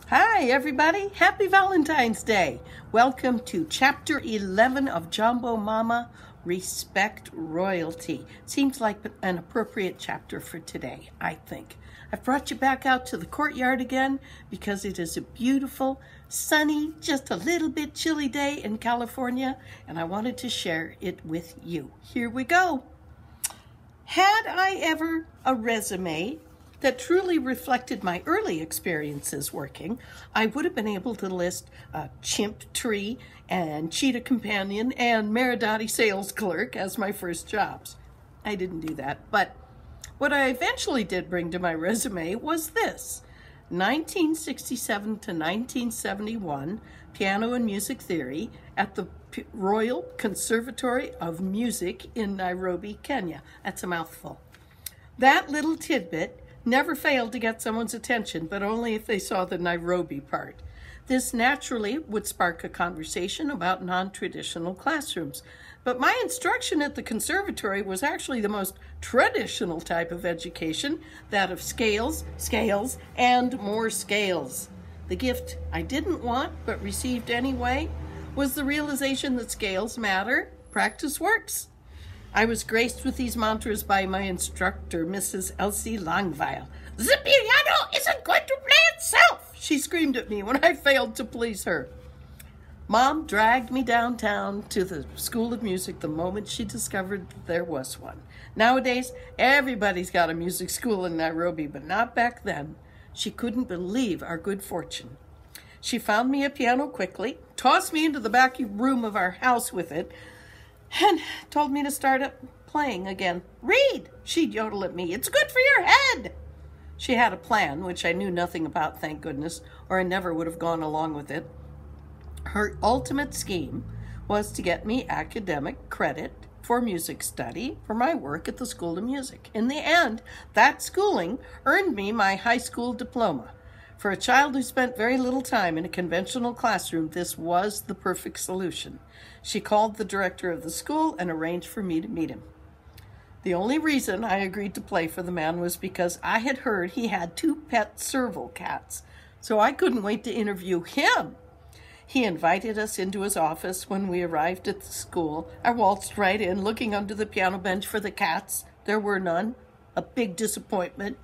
Hi, everybody. Happy Valentine's Day. Welcome to Chapter 11 of Jambo Mama, Respect Royalty. Seems like an appropriate chapter for today, I think. I've brought you back out to the courtyard again because it is a beautiful, sunny, just a little bit chilly day in California, and I wanted to share it with you. Here we go. Had I ever a resume that truly reflected my early experiences working, I would have been able to list a chimp tree and cheetah companion and Maridati sales clerk as my first jobs. I didn't do that, but what I eventually did bring to my resume was this: 1967 to 1971, piano and music theory at the Royal Conservatory of Music in Nairobi, Kenya. That's a mouthful. That little tidbit never failed to get someone's attention, but only if they saw the Nairobi part. This naturally would spark a conversation about non-traditional classrooms. But my instruction at the conservatory was actually the most traditional type of education, that of scales, and more scales. The gift I didn't want, but received anyway, was the realization that scales matter, practice works. I was graced with these mantras by my instructor, Mrs. Elsie Langweil. "The piano isn't going to play itself," she screamed at me when I failed to please her. Mom dragged me downtown to the School of Music the moment she discovered there was one. Nowadays, everybody's got a music school in Nairobi, but not back then. She couldn't believe our good fortune. She found me a piano quickly, tossed me into the back room of our house with it, and told me to start up playing again. "Read," she'd yodel at me. "It's good for your head." She had a plan, which I knew nothing about, thank goodness, or I never would have gone along with it. Her ultimate scheme was to get me academic credit for music study for my work at the School of Music. In the end, that schooling earned me my high school diploma. For a child who spent very little time in a conventional classroom, this was the perfect solution. She called the director of the school and arranged for me to meet him. The only reason I agreed to play for the man was because I had heard he had 2 pet serval cats, so I couldn't wait to interview him. He invited us into his office when we arrived at the school. I waltzed right in, looking under the piano bench for the cats. There were none. A big disappointment.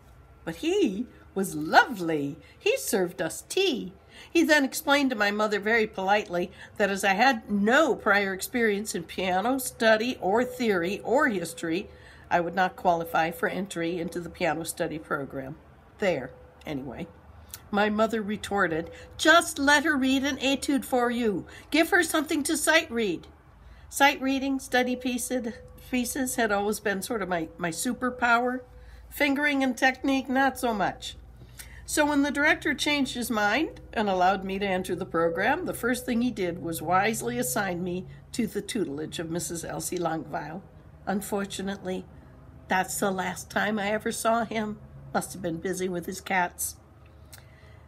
But he was lovely. He served us tea. He then explained to my mother very politely that as I had no prior experience in piano study or theory or history, I would not qualify for entry into the piano study program. There, anyway. My mother retorted, "Just let her read an etude for you. Give her something to sight read." Sight reading, study pieces had always been sort of my superpower. Fingering and technique, not so much. So when the director changed his mind and allowed me to enter the program, the first thing he did was wisely assign me to the tutelage of Mrs. Elsie Langweil. Unfortunately, that's the last time I ever saw him. Must have been busy with his cats.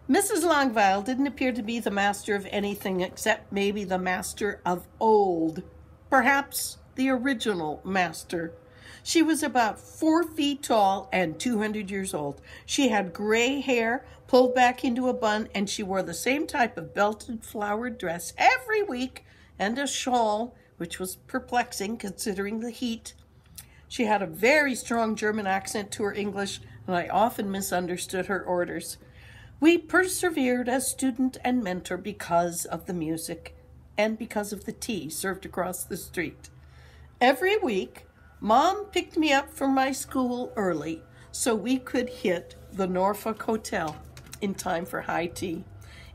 Mrs. Langweil didn't appear to be the master of anything except maybe the master of old. Perhaps the original master. She was about 4 feet tall and 200 years old. She had gray hair pulled back into a bun, and she wore the same type of belted flowered dress every week and a shawl, which was perplexing considering the heat. She had a very strong German accent to her English, and I often misunderstood her orders. We persevered as student and mentor because of the music and because of the tea served across the street. Every week, Mom picked me up from my school early so we could hit the Norfolk Hotel in time for high tea.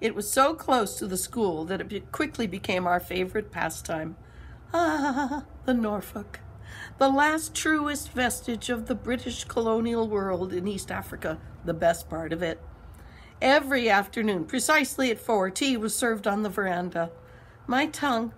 It was so close to the school that it quickly became our favorite pastime. Ah, the Norfolk, the last truest vestige of the British colonial world in East Africa, the best part of it. Every afternoon, precisely at 4, tea was served on the veranda. My tongue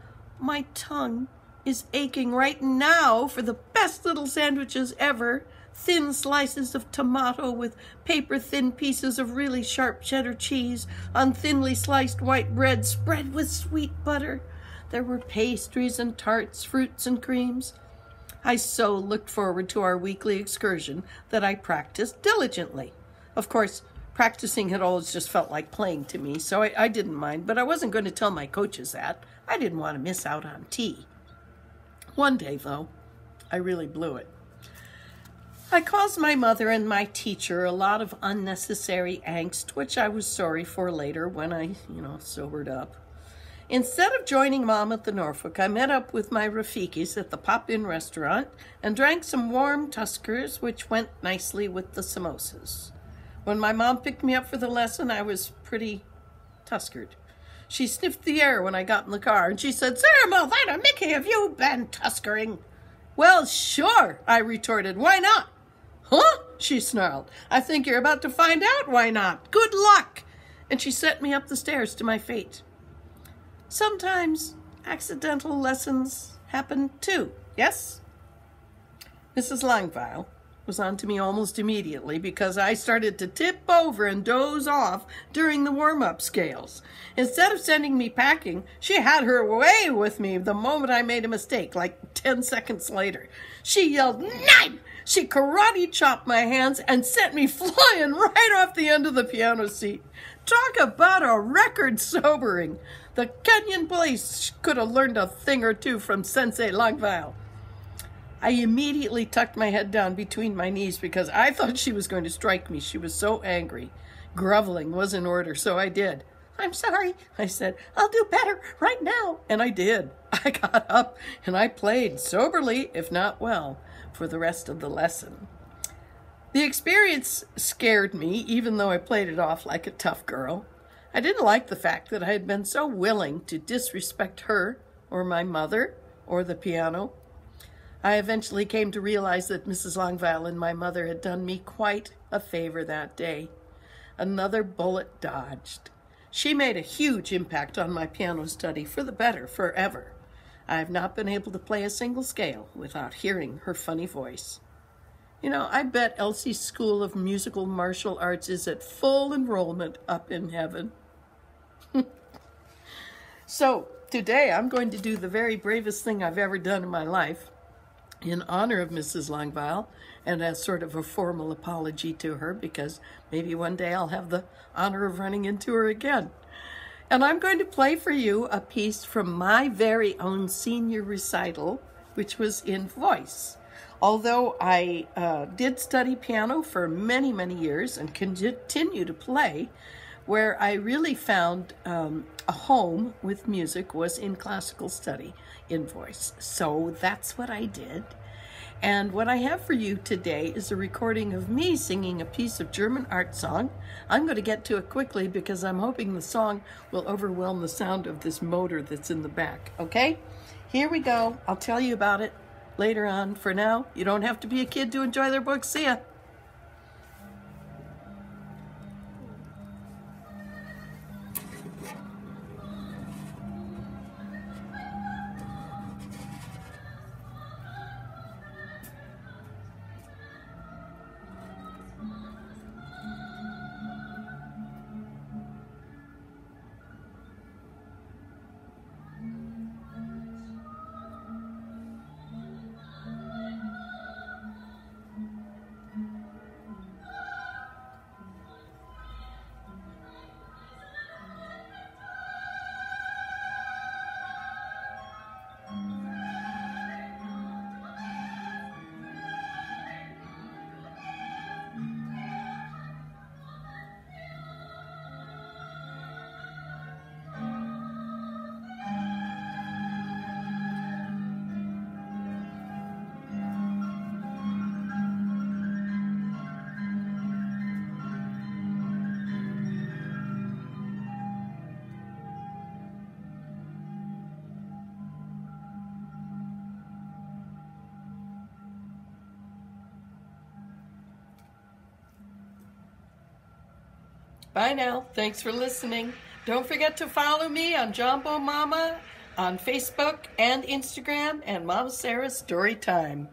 is aching right now for the best little sandwiches ever. Thin slices of tomato with paper-thin pieces of really sharp cheddar cheese on thinly sliced white bread spread with sweet butter. There were pastries and tarts, fruits and creams. I so looked forward to our weekly excursion that I practiced diligently. Of course, Practicing had always just felt like playing to me, so I didn't mind, but I wasn't going to tell my coaches that. I didn't want to miss out on tea. One day, though, I really blew it. I caused my mother and my teacher a lot of unnecessary angst, which I was sorry for later when I, sobered up. Instead of joining Mom at the Norfolk, I met up with my Rafikis at the Pop-In restaurant and drank some warm Tuskers, which went nicely with the samosas. When my mom picked me up for the lesson, I was pretty Tuskered. She sniffed the air when I got in the car, and she said, "Sarah Malvina, Mickey, have you been tuskering?" "Well, sure," I retorted. "Why not?" "Huh?" she snarled. "I think you're about to find out why not. Good luck." And she sent me up the stairs to my fate. Sometimes accidental lessons happen too, yes? Mrs. Langweil was on to me almost immediately because I started to tip over and doze off during the warm-up scales. Instead of sending me packing, she had her way with me the moment I made a mistake, like 10 seconds later. She yelled, "Nine!" She karate chopped my hands and sent me flying right off the end of the piano seat. Talk about a record sobering. The Kenyan police could have learned a thing or two from Sensei Langweil. I immediately tucked my head down between my knees because I thought she was going to strike me. She was so angry. Groveling was in order, so I did. "I'm sorry," I said. "I'll do better right now." And I did. I got up and I played soberly, if not well, for the rest of the lesson. The experience scared me, even though I played it off like a tough girl. I didn't like the fact that I had been so willing to disrespect her or my mother or the piano. I eventually came to realize that Mrs. Langweil and my mother had done me quite a favor that day. Another bullet dodged. She made a huge impact on my piano study for the better forever. I have not been able to play a single scale without hearing her funny voice. I bet Elsie's School of Musical Martial Arts is at full enrollment up in heaven. So today I'm going to do the very bravest thing I've ever done in my life in honor of Mrs. Langweil and as sort of a formal apology to her, because maybe one day I'll have the honor of running into her again. And I'm going to play for you a piece from my very own senior recital, which was in voice. Although I did study piano for many, many years and continue to play, where I really found a home with music was in classical study in voice. So that's what I did. And what I have for you today is a recording of me singing a piece of German art song. I'm going to get to it quickly because I'm hoping the song will overwhelm the sound of this motor that's in the back. Okay? Here we go. I'll tell you about it later on. For now, you don't have to be a kid to enjoy their books. See ya. Bye now. Thanks for listening. Don't forget to follow me on Jambo Mama on Facebook and Instagram and Mama Sarah's Story Time.